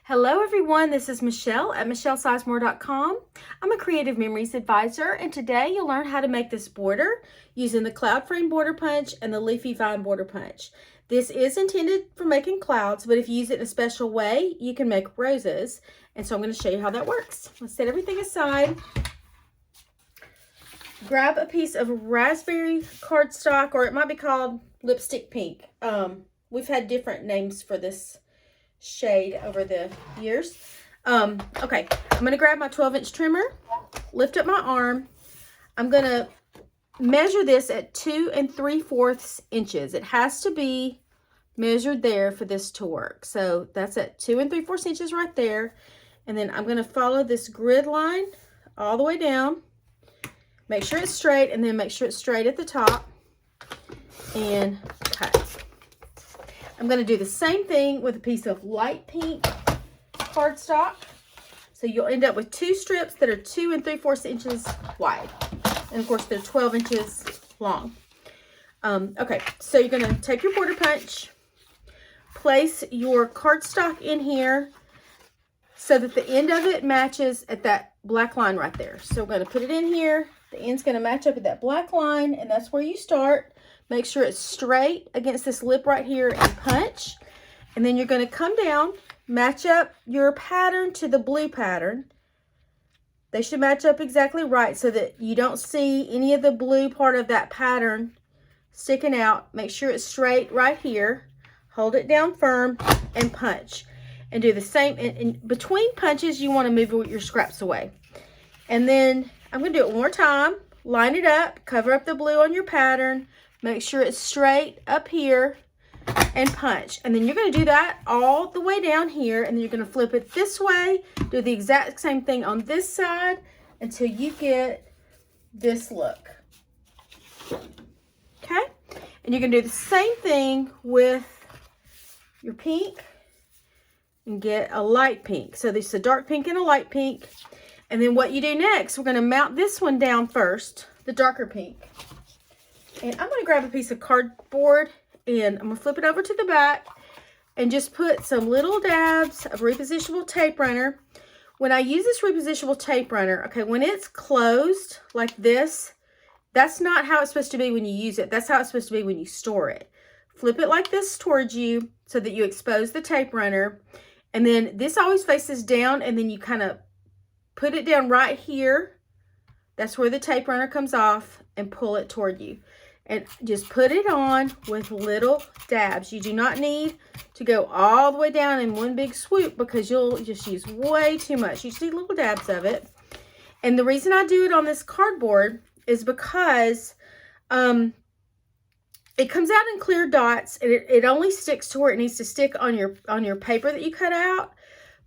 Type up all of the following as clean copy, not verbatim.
Hello everyone, this is Michelle at michsizemore.com. I'm a creative memories advisor, and today you'll learn how to make this border using the cloud frame border punch and the leafy vine border punch. This is intended for making clouds, but if you use it in a special way, you can make roses. And so I'm going to show you how that works. Let's set everything aside. Grab a piece of raspberry cardstock, or it might be called lipstick pink. We've had different names for this shade over the years. Okay, I'm going to grab my 12-inch trimmer, lift up my arm. I'm going to measure this at 2 3/4 inches. It has to be measured there for this to work. So that's at 2 3/4 inches right there. And then I'm going to follow this grid line all the way down. Make sure it's straight, and then make sure it's straight at the top. And cut. I'm going to do the same thing with a piece of light pink cardstock. So you'll end up with 2 strips that are 2 3/4 inches wide. And of course they're 12 inches long. Okay, so you're going to take your border punch, place your cardstock in here so that the end of it matches at that black line right there. So we're going to put it in here. The end's going to match up at that black line, and that's where you start. Make sure it's straight against this lip right here and punch. And then you're going to come down, match up your pattern to the blue pattern. They should match up exactly right so that you don't see any of the blue part of that pattern sticking out. Make sure it's straight right here. Hold it down firm and punch. And do the same. In between punches, you want to move your scraps away. And then I'm going to do it one more time. Line it up, cover up the blue on your pattern. Make sure it's straight up here and punch. And then you're going to do that all the way down here, and then you're going to flip it this way. Do the exact same thing on this side until you get this look. Okay? And you're going to do the same thing with your pink and get a light pink. So this is a dark pink and a light pink. And then what you do next, we're going to mount this one down first, the darker pink. And I'm going to grab a piece of cardboard, and I'm going to flip it over to the back and just put some little dabs of Repositionable Tape Runner. When I use this Repositionable Tape Runner, okay, when it's closed like this, that's not how it's supposed to be when you use it. That's how it's supposed to be when you store it. Flip it like this towards you so that you expose the tape runner. And then this always faces down, and then you kind of put it down right here. That's where the tape runner comes off, and pull it toward you. And just put it on with little dabs. You do not need to go all the way down in one big swoop because you'll just use way too much. You just need little dabs of it. And the reason I do it on this cardboard is because it comes out in clear dots, and it only sticks to where it needs to stick on your paper that you cut out.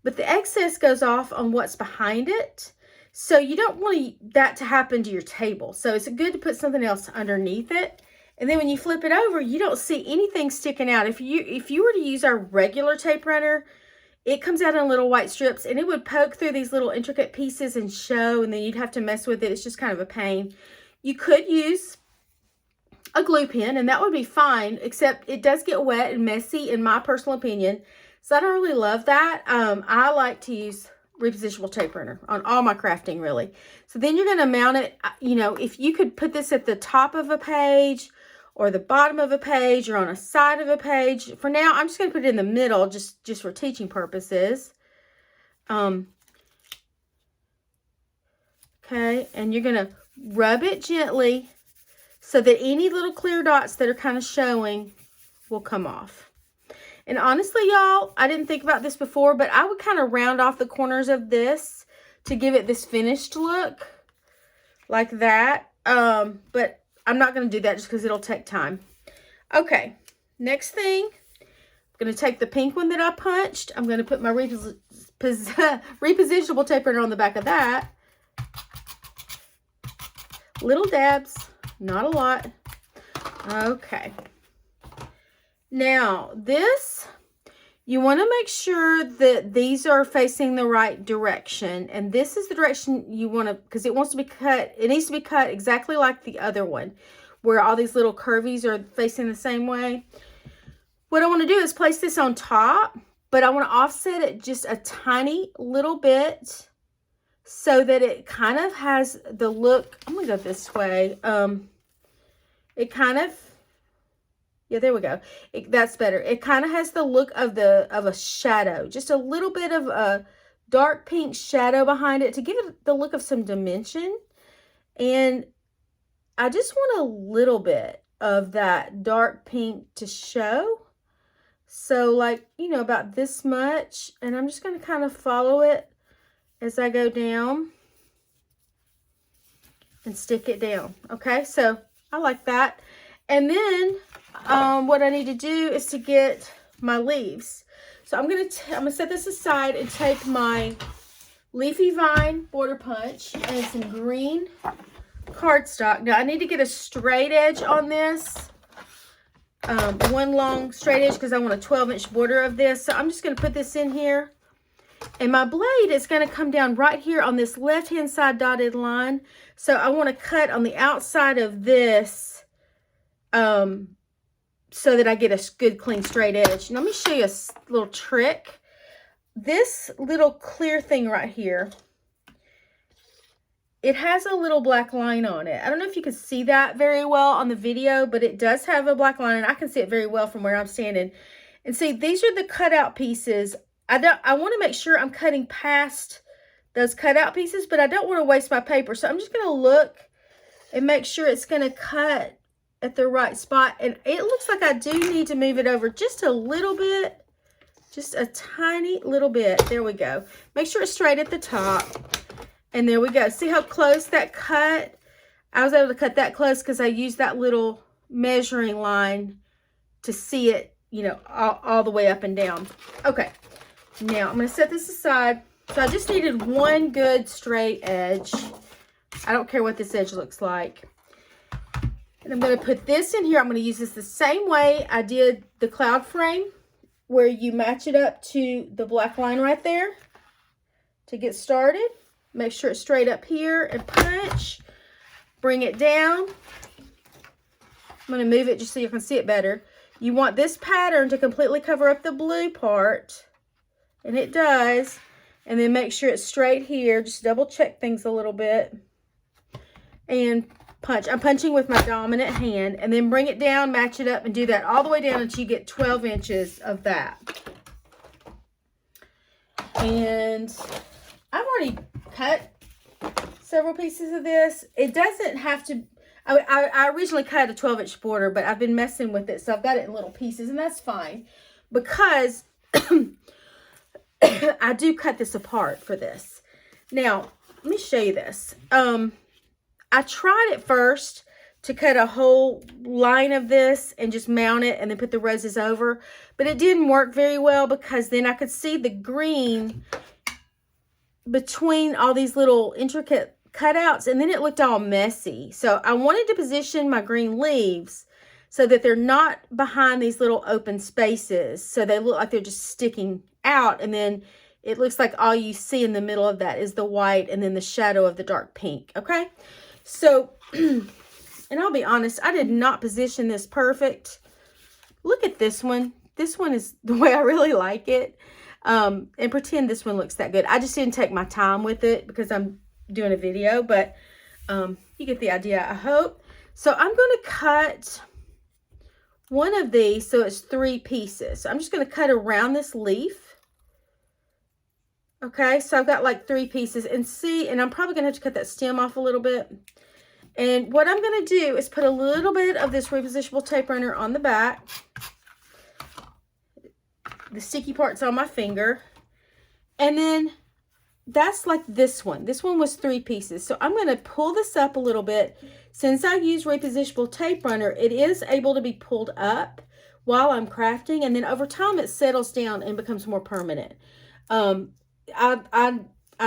But the excess goes off on what's behind it. So you don't want that to happen to your table. So it's good to put something else underneath it. And then when you flip it over, you don't see anything sticking out. If you were to use our regular tape runner, it comes out in little white strips, and it would poke through these little intricate pieces and show, and then you'd have to mess with it. It's just kind of a pain. You could use a glue pen, and that would be fine, except it does get wet and messy in my personal opinion. So I don't really love that. I like to use Repositionable Tape Runner on all my crafting, really. So then you're going to mount it. You know, if you could put this at the top of a page or the bottom of a page or on a side of a page. For now, I'm just going to put it in the middle just for teaching purposes. Okay, and you're going to rub it gently so that any little clear dots that are kind of showing will come off. And honestly, y'all, I didn't think about this before, but I would kind of round off the corners of this to give it this finished look like that. But I'm not going to do that just because it'll take time. Okay, next thing, I'm going to take the pink one that I punched. I'm going to put my Repositionable Tape Runner on the back of that. Little dabs, not a lot. Okay. Now, this, you want to make sure that these are facing the right direction. And this is the direction you want to, because it wants to be cut, it needs to be cut exactly like the other one, where all these little curvies are facing the same way. What I want to do is place this on top but I want to offset it just a tiny little bit so that it kind of has the look. I'm going to go this way. It kind of, yeah, there we go. That's better. It kind of has the look of a shadow, just a little bit of a dark pink shadow behind it to give it the look of some dimension. And I just want a little bit of that dark pink to show. So like, you know, about this much. And I'm just going to kind of follow it as I go down and stick it down. Okay, so I like that. And then what I need to do is to get my leaves. So I'm gonna set this aside and take my Leafy Vine Border Punch and some green cardstock. Now I need to get a straight edge on this. One long straight edge because I want a 12-inch border of this. So I'm just going to put this in here. And my blade is going to come down right here on this left-hand side dotted line. So I want to cut on the outside of this so that I get a good, clean, straight edge. And let me show you a little trick. This little clear thing right here, it has a little black line on it. I don't know if you can see that very well on the video, but it does have a black line, and I can see it very well from where I'm standing. And see, these are the cutout pieces. I want to make sure I'm cutting past those cutout pieces, but I don't want to waste my paper. So I'm just going to look and make sure it's going to cut at the right spot. And it looks like I do need to move it over just a little bit, just a tiny little bit. There we go. Make sure it's straight at the top. And there we go. See how close that cut? I was able to cut that close because I used that little measuring line to see it, you know, all the way up and down. Okay. Now I'm going to set this aside. So I just needed one good straight edge. I don't care what this edge looks like. And I'm going to put this in here. I'm going to use this the same way I did the cloud frame, where you match it up to the black line right there to get started. Make sure it's straight up here and punch. Bring it down. I'm going to move it just so you can see it better. You want this pattern to completely cover up the blue part, and it does. And then make sure it's straight here. Just double check things a little bit. And punch. I'm punching with my dominant hand, and then bring it down, match it up, and do that all the way down until you get 12 inches of that. And I've already cut several pieces of this. It doesn't have to, I originally cut a 12-inch border, but I've been messing with it, so I've got it in little pieces, and that's fine because I do cut this apart for this. Now, let me show you this. I tried at first to cut a whole line of this and just mount it and then put the roses over, but it didn't work very well because then I could see the green between all these little intricate cutouts, and then it looked all messy. So I wanted to position my green leaves so that they're not behind these little open spaces, so they look like they're just sticking out, and then it looks like all you see in the middle of that is the white and then the shadow of the dark pink. Okay, so and I'll be honest, I did not position this perfect. Look at this one. This one is the way I really like it. And pretend this one looks that good. I just didn't take my time with it because I'm doing a video, but you get the idea, I hope. So I'm going to cut one of these so it's 3 pieces. So I'm just going to cut around this leaf. Okay, so I've got like 3 pieces, and see, and I'm probably going to have to cut that stem off a little bit. And what I'm going to do is put a little bit of this repositionable tape runner on the back. The sticky part's on my finger. And then that's like this one. This one was 3 pieces. So I'm going to pull this up a little bit. Since I use Repositionable Tape Runner, it is able to be pulled up while I'm crafting. And then over time, it settles down and becomes more permanent. I'm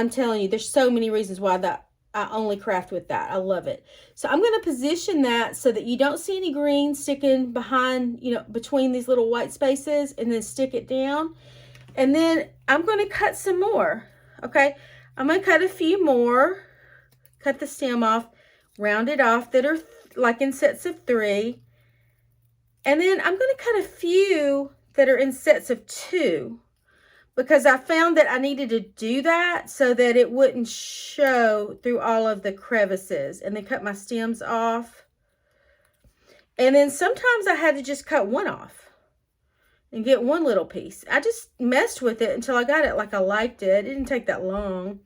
telling you, there's so many reasons why that I only craft with that. I love it. So I'm going to position that so that you don't see any green sticking behind, you know, between these little white spaces, and then stick it down. And then I'm going to cut some more. Okay. I'm going to cut a few more, cut the stem off, round it off that are like in sets of 3. And then I'm going to cut a few that are in sets of 2. because I found that I needed to do that so that it wouldn't show through all of the crevices, and then cut my stems off. And then sometimes I had to just cut one off and get one little piece. I just messed with it until I got it like I liked it. It didn't take that long.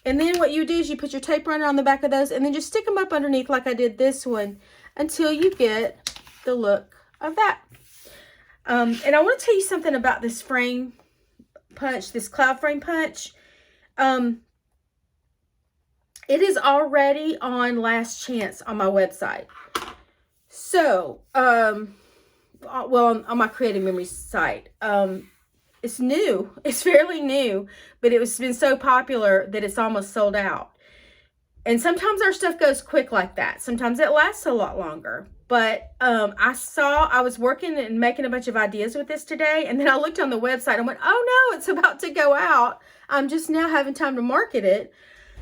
And then what you do is you put your tape runner on the back of those and then just stick them up underneath like I did this one until you get the look of that. And I want to tell you something about this frame punch, this cloud frame punch. It is already on last chance on my website. So, well, on my Creative Memories site. It's new. It's fairly new, but it's been so popular that it's almost sold out. And sometimes our stuff goes quick like that. Sometimes it lasts a lot longer. But I was working and making a bunch of ideas with this today, and then I looked on the website and went, oh no, it's about to go out. I'm just now having time to market it.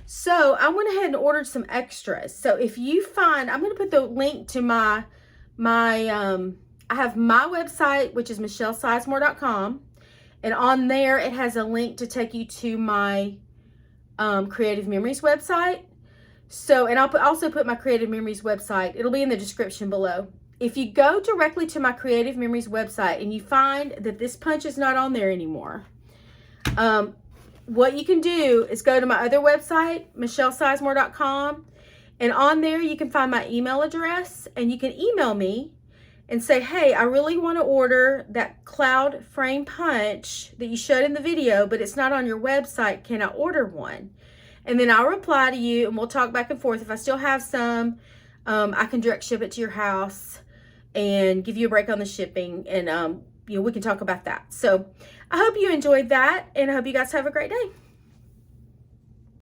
So I went ahead and ordered some extras. So if you find, I'm going to put the link to I have my website, which is michsizemore.com. And on there, it has a link to take you to my Creative Memories website. So, and I'll also put my Creative Memories website. It'll be in the description below. If you go directly to my Creative Memories website and you find that this punch is not on there anymore, what you can do is go to my other website, michsizemore.com, and on there you can find my email address, and you can email me and say, hey, I really want to order that cloud frame punch that you showed in the video, but it's not on your website. Can I order one? And then I'll reply to you, and we'll talk back and forth. If I still have some, I can direct ship it to your house and give you a break on the shipping, and we can talk about that. So I hope you enjoyed that, and I hope you guys have a great day.